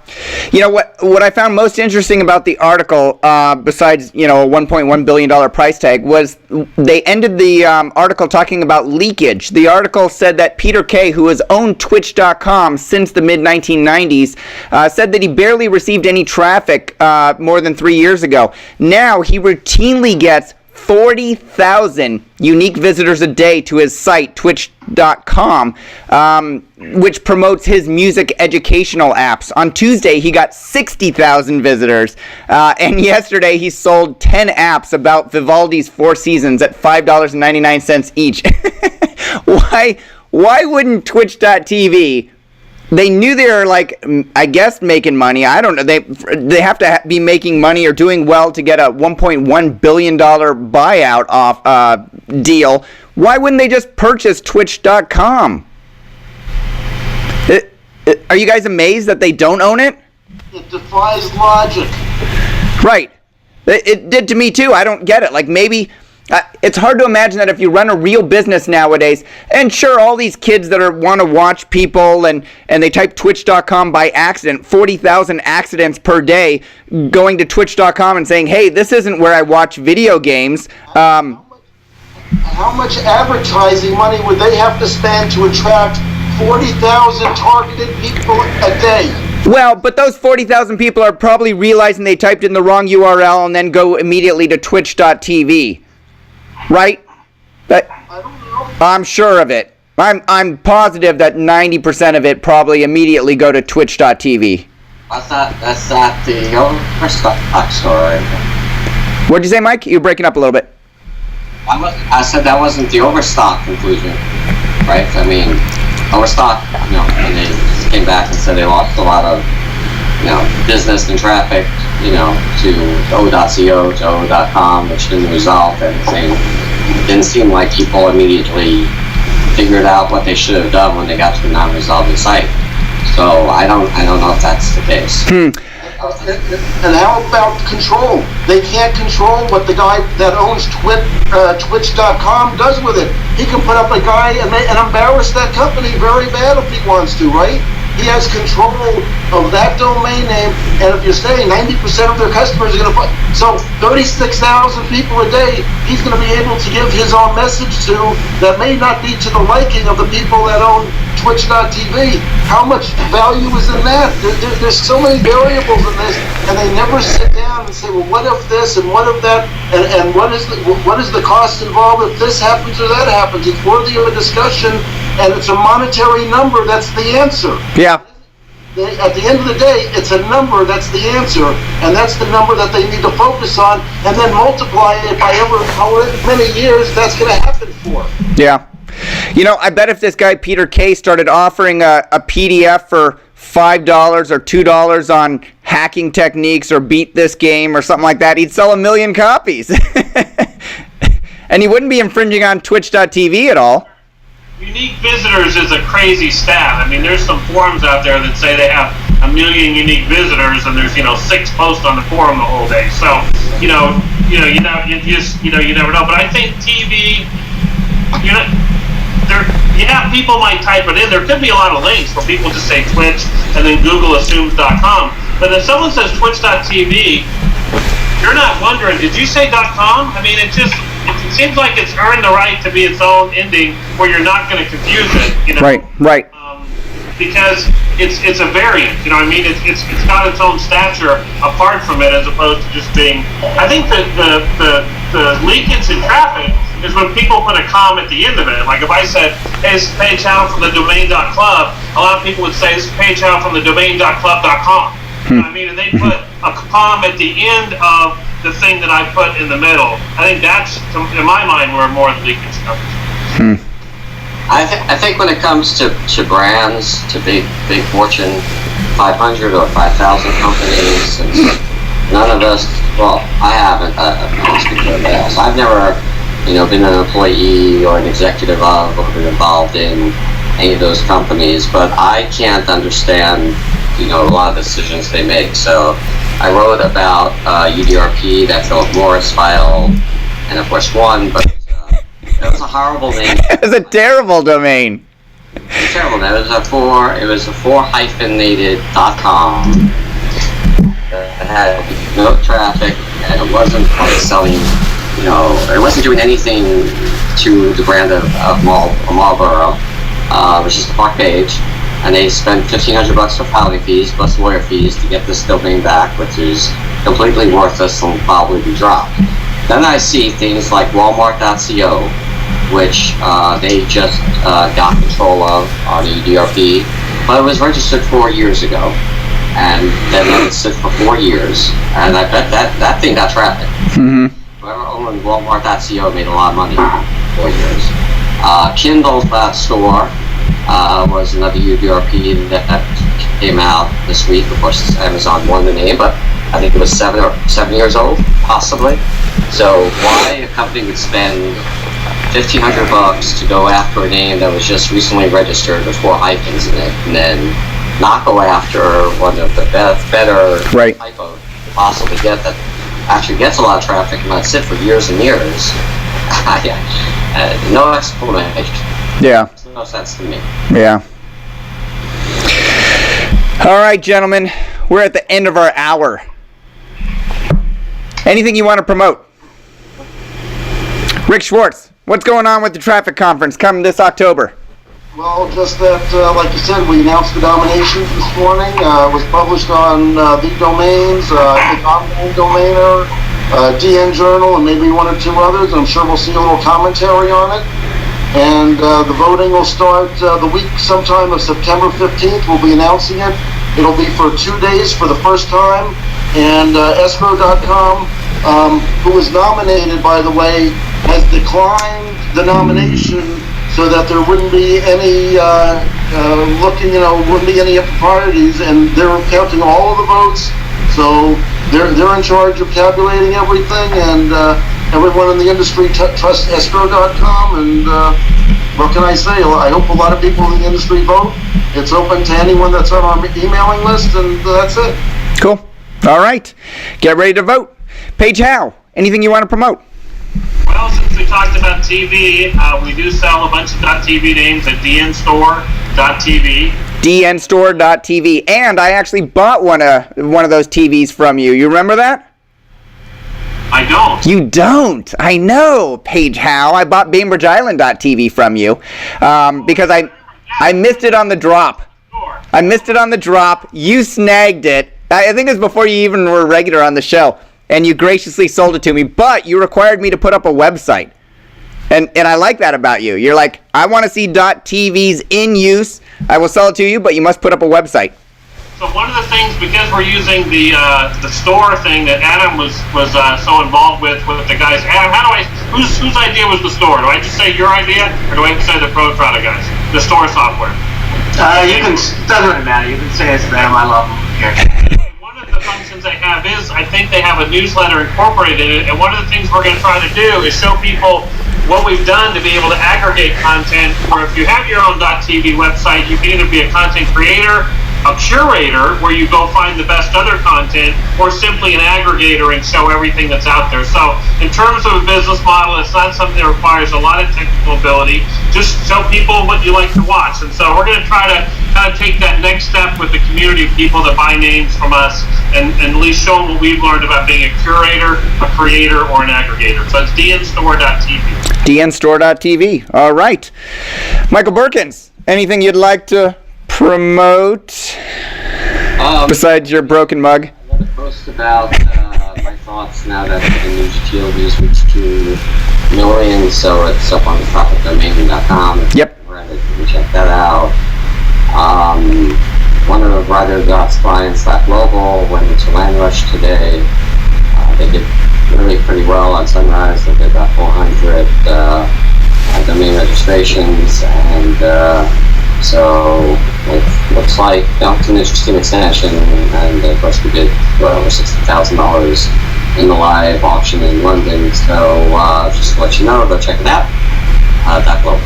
You know, what I found most interesting about the article, besides, you know, a $1.1 billion price tag, was they ended the article talking about leakage. The article said that Peter Kay, who has owned Twitch.com since the mid-1990s, said that he barely received any traffic more than 3 years ago. Now he routinely gets 40,000 unique visitors a day to his site, twitch.com, which promotes his music educational apps. On Tuesday, he got 60,000 visitors, and yesterday he sold 10 apps about Vivaldi's Four Seasons at $5.99 each. Why wouldn't twitch.tv... They knew they were, like, I guess, making money. I don't know. They have to be making money or doing well to get a $1.1 billion buyout off deal. Why wouldn't they just purchase Twitch.com? Are you guys amazed that they don't own it? It defies logic. Right. It did to me, too. I don't get it. Like, maybe... it's hard to imagine that if you run a real business nowadays, and sure, all these kids that want to watch people and they type twitch.com by accident, 40,000 accidents per day, going to twitch.com and saying, hey, this isn't where I watch video games. How much advertising money would they have to spend to attract 40,000 targeted people a day? Well, but those 40,000 people are probably realizing they typed in the wrong URL and then go immediately to twitch.tv. Right? I don't know. I'm sure of it. I'm positive that 90% of it probably immediately go to twitch.tv. That's not the overstock story. What'd you say, Mike? You're breaking up a little bit. I said that wasn't the overstock conclusion, right? I mean, overstock, you know, and they just came back and said they lost a lot of, you know, business and traffic, you know, to o.co, to o.com, which didn't resolve anything. It didn't seem like people immediately figured out what they should have done when they got to a non-resolving site. So I don't know if that's the case. And how about control? They can't control what the guy that owns Twitch.com does with it. He can put up a guy and embarrass that company very bad if he wants to, right? He has control of that domain name, and if you're saying 90% of their customers are going to put, so 36,000 people a day, he's going to be able to give his own message to that may not be to the liking of the people that own Twitch.tv. How much value is in that? There's so many variables in this, and they never sit down and say, well, what if this and what if that, and what is the cost involved if this happens or that happens? It's worthy of a discussion, and it's a monetary number. That's the answer. Yeah. At the end of the day, it's a number that's the answer, and that's the number that they need to focus on, and then multiply it by however many years that's going to happen for. Yeah. You know, I bet if this guy Peter Kay started offering a PDF for $5 or $2 on hacking techniques or beat this game or something like that, he'd sell 1 million copies. And he wouldn't be infringing on Twitch.tv at all. Unique visitors is a crazy stat. I mean, there's some forums out there that say they have 1 million unique visitors, and there's 6 posts on the forum the whole day. So you never know. But I think TV, people might type it in. There could be a lot of links where people just say Twitch and then Google assumes.com. But if someone says Twitch.tv, you're not wondering, did you say .com? I mean, it seems like it's earned the right to be its own ending where you're not going to confuse it, Right. Because it's a variant, I mean, it's got its own stature apart from it as opposed to just being, I think that the leakage in traffic is when people put a com at the end of it. Like if I said, hey, this is page Howe from the domain.club, a lot of people would say this is page Howe from the domain.club.com. I mean, and they put a com at the end of the thing that I put in the middle. I think that's, in my mind, where more of the leakage comes. I think when it comes to brands, to big Fortune 500 or 5,000 companies. And none of us, well, I haven't, I'll speak for everybody else. I've never, been an employee or an executive of or been involved in any of those companies, but I can't understand, a lot of the decisions they make. So I wrote about UDRP that Philip Morris filed, and of course won, but it was a horrible name. It was a terrible domain. Terrible name. It was a four-hyphenated .com that had no traffic, and it wasn't selling, it wasn't doing anything to the brand of Marlboro, which is the Park page, and they spent $1,500 for filing fees plus lawyer fees to get this domain back, which is completely worthless and will probably be dropped. Then I see things like Walmart.co, which they just got control of on EDRP, but it was registered 4 years ago, and then let it sit for 4 years, and I bet that thing got traffic. Mm-hmm. Whoever owned Walmart.co made a lot of money in 4 years. Kindle.store was another UDRP that came out this week. Of course, Amazon won the name, but I think it was 7 years old, possibly. So why a company would spend $1,500 to go after a name that was just recently registered with 4 hyphens in it, and then not go after one of the better typo to possibly get that actually gets a lot of traffic and let it sit for years and years? No explanation. Yeah. Makes no sense to me. Yeah. All right, gentlemen, we're at the end of our hour. Anything you want to promote? Rick Schwartz, what's going on with the traffic conference coming this October? Well, just that, like you said, we announced the nominations this morning. It was published on The Domains, I think Online Domainer, DN Journal, and maybe 1 or 2 others. I'm sure we'll see a little commentary on it. And the voting will start the week sometime of September 15th. We'll be announcing it. It'll be for 2 days for the first time. And escrow.com, who was nominated, by the way, has declined the nomination so that there wouldn't be any wouldn't be any improprieties, and they're counting all of the votes. So they're in charge of tabulating everything, and everyone in the industry trusts escrow.com, and what can I say? I hope a lot of people in the industry vote. It's open to anyone that's on our emailing list, and that's it. Cool. All right. Get ready to vote. Paige Howe, anything you want to promote? Well, since we talked about TV, we do sell a bunch of .tv names at dnstore.tv. dnstore.tv, and I actually bought one of those TVs from you. You remember that? I don't. You don't? I know, Paige Howe. I bought BainbridgeIsland.tv from you because I missed it on the drop. Sure. I missed it on the drop. You snagged it. I think it was before you even were regular on the show, and you graciously sold it to me, but you required me to put up a website. And I like that about you. You're like, I want to see .tvs in use. I will sell it to you, but you must put up a website. So one of the things, because we're using the store thing that Adam was so involved with the guys. Adam, whose idea was the store? Do I just say your idea, or do I say the ProTrada guys? The store software. Doesn't really matter. You can say it's them. I love them. Here. One of the functions they have is, I think they have a newsletter incorporated in it, and one of the things we're going to try to do is show people what we've done to be able to aggregate content, where if you have your own .tv website, you can either be a content creator, a curator, where you go find the best other content, or simply an aggregator and show everything that's out there. So in terms of a business model, it's not something that requires a lot of technical ability. Just show people what you like to watch. And so we're going to try to kind of take that next step with the community of people that buy names from us, and at least show them what we've learned about being a curator, a creator, or an aggregator. So it's dnstore.tv. dnstore.tv. All right. Michael Berkens, anything you'd like to promote besides your broken mug? I want to post about my thoughts now that the news GLV's reached 2 million, so it's up on the profitdomain.com. Yep. You can check that out. One of the Rider.'s clients, Global, went into Land Rush today. They did really pretty well on Sunrise. They did about 400 domain registrations, and So it looks like it's an interesting extension, and of course we did over $60,000 in the live auction in London. So just to let you know, go check it out. .global.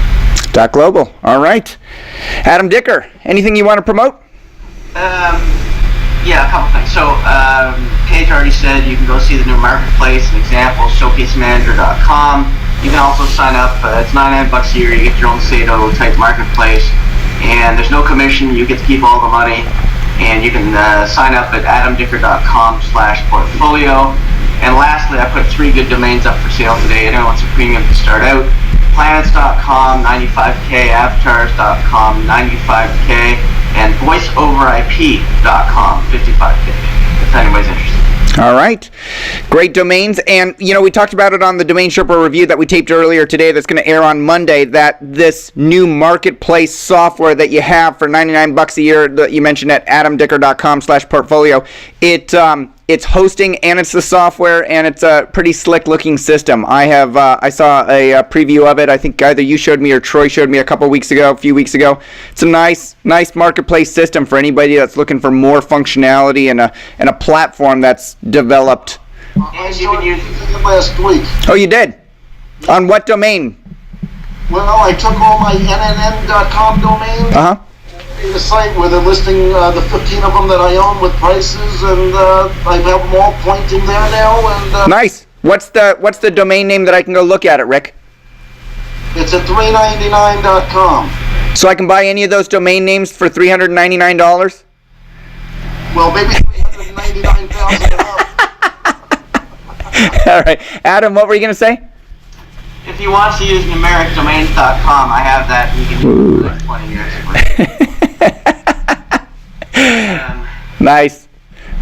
.global. All right. Adam Dicker, anything you want to promote? Yeah, a couple things. So, Paige already said you can go see the new marketplace, an example, showcasemanager.com. You can also sign up. It's $99 a year. You get your own Sato type marketplace, and there's no commission. You get to keep all the money, and you can sign up at adamdicker.com/portfolio. And lastly, I put 3 good domains up for sale today. Anyone wants a premium to start out. Planets.com, 95K, avatars.com, 95K, and voiceoverip.com, 55K, if anybody's interested. All right. Great domains. And, we talked about it on the Domain Sherpa review that we taped earlier today that's going to air on Monday, that this new marketplace software that you have for $99 a year that you mentioned at adamdicker.com/portfolio, it's hosting and it's the software, and it's a pretty slick looking system. I saw a preview of it. I think either you showed me or Troy showed me a few weeks ago. It's a nice marketplace system for anybody that's looking for more functionality and a platform that's developed. I started using it last week. Oh, you did? On what domain? Well, I took all my nnn.com domains. The site where they're listing the 15 of them that I own with prices, and I have them all pointing there now. And nice. What's the domain name that I can go look at it, Rick? It's at $399.com. So I can buy any of those domain names for $399? Well, maybe $399,000. All right, Adam, what were you gonna say? If you want to use numericdomains.com, I have that, and you can use it for 20 years. Nice.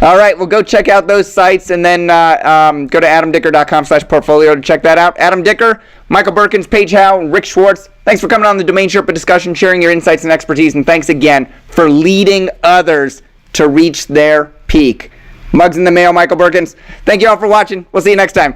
All right, well, go check out those sites, and then go to adamdicker.com/portfolio to check that out. Adam Dicker, Michael Berkens, Paige Howe, Rick Schwartz, thanks for coming on the Domain Sherpa Discussion, sharing your insights and expertise, and thanks again for leading others to reach their peak. Mugs in the mail, Michael Berkens. Thank you all for watching. We'll see you next time.